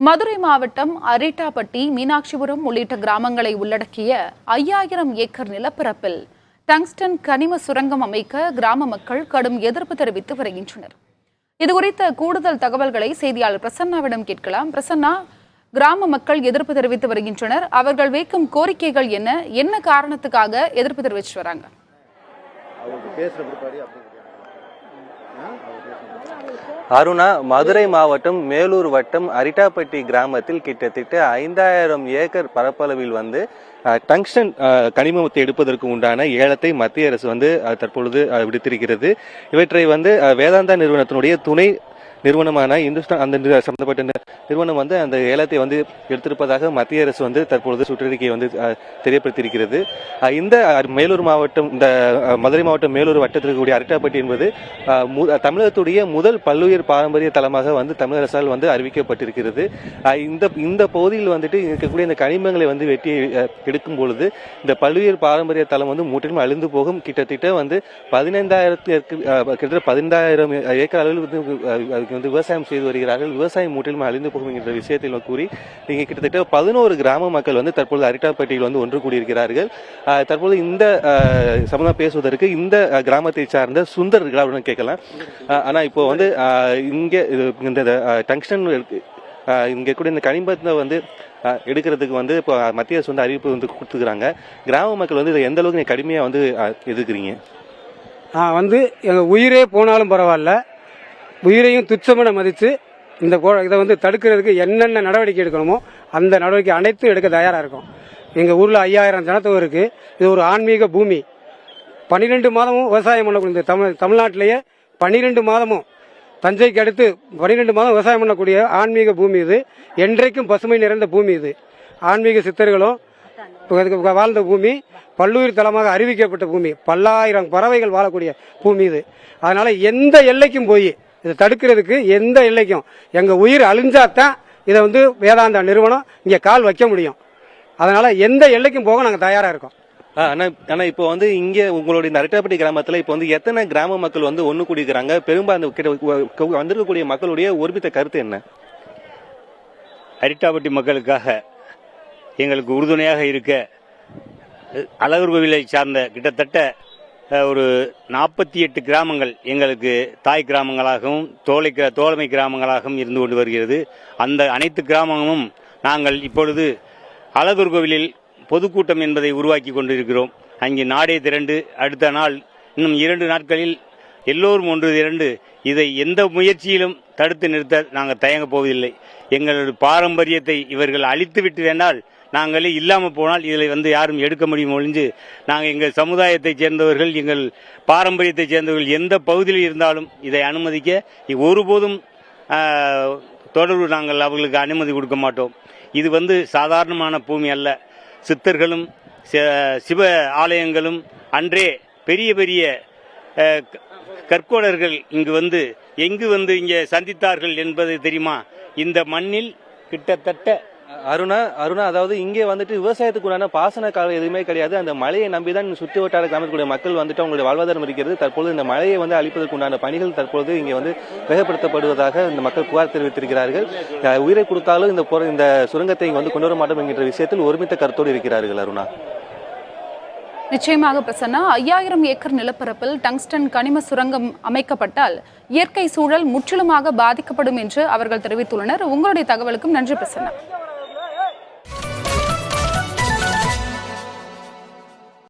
மதுரை மாவட்டம் அரிட்டாப்பட்டி, மீனாட்சிபுரம் உள்ளிட்ட கிராமங்களை உள்ளடக்கிய 5000 ஏக்கர் நிலப்பரப்பில் டங்ஸ்டன் கனிம சுரங்கம் அமைக்க கிராம மக்கள் கடும் எதிர்ப்பு தெரிவித்து வருகின்றனர். இதுகுறித்த கூடுதல் தகவல்களை செய்தியாளர் பிரசன்னாவிடம் கேட்கலாம். பிரசன்னா, கிராம மக்கள் எதிர்ப்பு தெரிவித்து வருகின்றனர். அவர்கள் வைக்கும் கோரிக்கைகள் என்ன? என்ன காரணத்துக்காக எதிர்ப்பு தெரிவிச்சு வராங்க? அருணா, மதுரை மாவட்டம் மேலூர் வட்டம் அரிட்டாப்பட்டி கிராமத்தில் கிட்டத்தட்ட 5000 ஏக்கர் பரப்பளவில் டங்ஸ்டன் கனிமத்தை எடுப்பதற்கு உண்டான ஏலத்தை மத்திய அரசு தற்பொழுது விடுத்திருக்கிறது. இவற்றை வேதாந்தா நிறுவனத்தினுடைய துணை நிறுவனமான இந்துஸ்தான் அந்த சம்பந்தப்பட்ட நிறுவனம் அந்த ஏலத்தை எடுத்திருப்பதாக மத்திய அரசு தற்பொழுது சுற்றறிக்கை தெரியப்படுத்தியிருக்கிறது. இந்த மேலூர் மாவட்டம், இந்த மதுரை மாவட்டம் மேலூர் வட்டத்தில் கூடிய அரிட்டாப்பட்டி என்பது தமிழகத்துடைய முதல் பல்லுயிர் பாரம்பரிய தலமாக தமிழக அரசால் அறிவிக்கப்பட்டிருக்கிறது. இந்த பகுதியில் இருக்கக்கூடிய இந்த கனிமங்களை வெட்டி எடுக்கும் பொழுது இந்த பல்லுயிர் பாரம்பரிய தலம் முற்றிலும் அழிந்து போகும். கிட்டத்தட்ட 15,000 ஏக்கர் அளவில் விவசாயம் செய்து வருகிறார்கள். விவசாயம் முற்றிலும் அழிந்து போகும் என்ற விஷயத்தில் கூறி இங்கே கிட்டத்தட்ட 11 கிராம மக்கள் தற்பொழுது அரிட்டாப்பட்டியில் ஒன்று கூடியிருக்கிறார்கள். தற்போது இந்த சம்பந்தம் பேசுவதற்கு இந்த கிராமத்தை சார்ந்த சுந்தர் அவருடன் கேட்கலாம். ஆனா இப்போ இங்கே இந்த டங்ஸ்டன் இங்க கூட இந்த கனிமத்தை எடுக்கிறதுக்கு இப்போ மத்திய அரசு அறிவிப்பு கொடுத்துக்கிறாங்க. கிராம மக்கள் இதை எந்த அளவுக்கு கடுமையா எதிர்க்கிறீங்க? எங்க உயிரே போனாலும் பரவாயில்ல, உயிரையும் துச்சமென மதித்து இதை தடுக்கிறதுக்கு என்னென்ன நடவடிக்கை எடுக்கணுமோ அந்த நடவடிக்கை அனைத்தும் எடுக்க தயாராக இருக்கும். எங்கள் ஊரில் 5000 ஜனத்தொகை இருக்குது. இது ஒரு ஆன்மீக பூமி. 12 மாதமும் விவசாயம் பண்ணக்கூடிய தமிழ்நாட்டிலேயே 12 மாதமும் தஞ்சைக்கு அடுத்து 12 மாதம் விவசாயம் பண்ணக்கூடிய ஆன்மீக பூமி இது. என்றைக்கும் பசுமை நிறைந்த பூமி இது. ஆன்மீக சித்தர்களும் வாழ்ந்த பூமி, பல்லுயிர் தலமாக அறிவிக்கப்பட்ட பூமி, பல்லாயிரம் பறவைகள் வாழக்கூடிய பூமி இது. அதனால எந்த எல்லைக்கும் போய் இதை தடுக்கிறதுக்கு எந்த எல்லைக்கும் எங்க உயிர் அழிஞ்சாதான் இதை வேதாந்தா நிறுவனம் இங்க கால் வைக்க முடியும். அதனால எந்த எல்லைக்கும் போக நாங்க தயாரா இருக்கோம். ஆனா இப்போ இங்க உங்களுடைய அரிட்டாப்பட்டி கிராமத்துல இப்போ எத்தனை கிராம மக்கள் ஒண்ணு கூடியிருக்கிறாங்க? பெரும்பாலும் வந்திருக்கக்கூடிய மக்களுடைய ஒருமித்த கருத்து என்ன? அரிட்டாப்பட்டி மக்களுக்காக எங்களுக்கு உறுதுணையாக இருக்க அழகர் கோவிலை சார்ந்த கிட்டத்தட்ட ஒரு 48 கிராமங்கள் எங்களுக்கு தாய் கிராமங்களாகவும் தோழமை கிராமங்களாகவும் இருந்து கொண்டு வருகிறது. அந்த அனைத்து கிராமங்களும் நாங்கள் இப்பொழுது அழகர் கோவிலில் பொதுக்கூட்டம் என்பதை உருவாக்கி கொண்டிருக்கிறோம். அங்கே நாடே திரண்டு அடுத்த நாள் இன்னும் 2 நாட்களில் எல்லோரும் ஒன்று திரண்டு இதை எந்த முயற்சியிலும் தடுத்து நிறுத்த நாங்கள் தயங்க போவதில்லை. எங்களது பாரம்பரியத்தை இவர்கள் அழித்துவிட்டு வேண்டால் நாங்களே இல்லாமல் போனால் இதில் யாரும் எடுக்க முடியும் ஒழிஞ்சு நாங்கள் எங்கள் சமுதாயத்தை சேர்ந்தவர்கள், எங்கள் பாரம்பரியத்தை சேர்ந்தவர்கள் எந்த பகுதியில் இருந்தாலும் இதை அனுமதிக்க ஒருபோதும் தொடர்பு நாங்கள் அவர்களுக்கு அனுமதி கொடுக்க மாட்டோம். இது சாதாரணமான பூமி அல்ல. சித்தர்களும் சிவ ஆலயங்களும் அன்றே பெரிய பெரிய கற்கோளர்கள் இங்கு எங்கு இங்கே சந்தித்தார்கள் என்பது தெரியுமா? இந்த மண்ணில் கிட்டத்தட்ட அருணா, அதாவது இங்கே விவசாயத்துக்கு உண்டான பாசன காலம் எதுவுமே கிடையாது. அந்த மழையை நம்பிதான் சுற்று வட்டார கிராமத்துடைய மக்கள் அவங்களுடைய வாழ்வாதாரம் இருக்கிறது. தற்போது இந்த மழையை அழிப்பதற்கு உண்டான பணிகள் தற்போது இங்கே வேகப்படுத்தப்படுவதாக இந்த மக்கள் புகார் தெரிவித்திருக்கிறார்கள். உயிரை கொடுத்தாலும் இந்த சுரங்கத்தை கொண்டு வர மாட்டோம் என்கிற விஷயத்தில் ஒருமித்த கருத்தோடு இருக்கிறார்கள். அருணா, நிச்சயமாக பிரசன்னா, 5000 ஏக்கர் நிலப்பரப்பில் டங்ஸ்டன் கனிம சுரங்கம் அமைக்கப்பட்டால் இயற்கை சூழல் முற்றிலுமாக பாதிக்கப்படும் என்று அவர்கள் தெரிவித்துள்ளனர். உங்களுடைய தகவலுக்கும் நன்றி பிரசன்னா.